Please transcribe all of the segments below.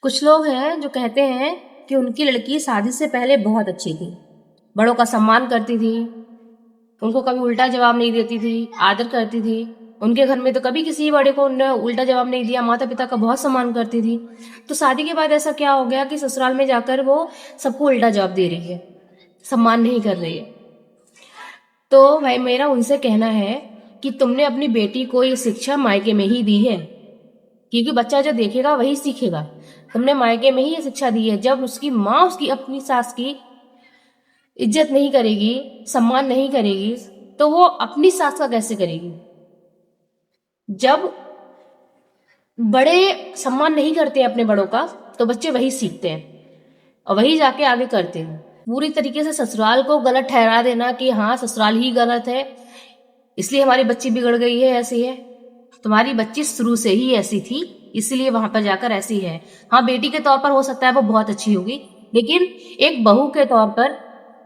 कुछ लोग हैं जो कहते हैं कि उनकी लड़की शादी से पहले बहुत अच्छी थी, बड़ों का सम्मान करती थी, उनको कभी उल्टा जवाब नहीं देती थी, आदर करती थी। उनके घर में तो कभी किसी बड़े को उन्होंने उल्टा जवाब नहीं दिया, माता पिता का बहुत सम्मान करती थी। तो शादी के बाद ऐसा क्या हो गया कि ससुराल में जाकर वो सबको उल्टा जवाब दे रही है, सम्मान नहीं कर रही है। तो भाई मेरा उनसे कहना है कि तुमने अपनी बेटी को ये शिक्षा मायके में ही दी है, क्योंकि बच्चा जो देखेगा वही सीखेगा। तुमने मायके में ही ये शिक्षा दी है। जब उसकी माँ उसकी अपनी सास की इज्जत नहीं करेगी, सम्मान नहीं करेगी, तो वो अपनी सास का कैसे करेगी? जब बड़े सम्मान नहीं करते अपने बड़ों का, तो बच्चे वही सीखते हैं और वही जाके आगे करते हैं। पूरी तरीके से ससुराल को गलत ठहरा देना कि हाँ ससुराल ही गलत है, इसलिए हमारी बच्ची बिगड़ गई है, ऐसी है। तुम्हारी बच्ची शुरू से ही ऐसी थी, इसलिए वहां पर जाकर ऐसी है। हाँ, बेटी के तौर पर हो सकता है वो बहुत अच्छी होगी, लेकिन एक बहू के तौर पर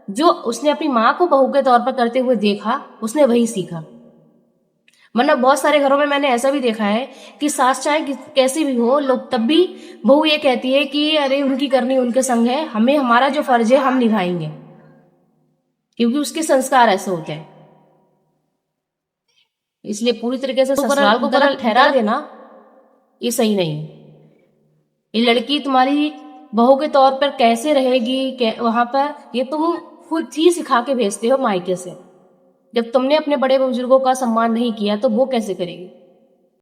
जो उसने अपनी माँ को बहू के तौर पर करते हुए देखा, उसने वही सीखा। मतलब बहुत सारे घरों में मैंने ऐसा भी देखा है कि सास चाहे कैसी भी हो, लोग तब भी बहू ये कहती है कि अरे उनकी करनी उनके संग है, हमें हमारा जो फर्ज है हम निभाएंगे, क्योंकि उसके संस्कार ऐसे होते हैं। इसलिए पूरी तरीके से ससुराल को गलत ठहरा देना ये सही नहीं है। ये लड़की तुम्हारी बहू के तौर पर कैसे रहेगी वहां पर, ये तुम खुद ही सिखा के भेजते हो मायके से। जब तुमने अपने बड़े बुजुर्गों का सम्मान नहीं किया तो वो कैसे करेगी?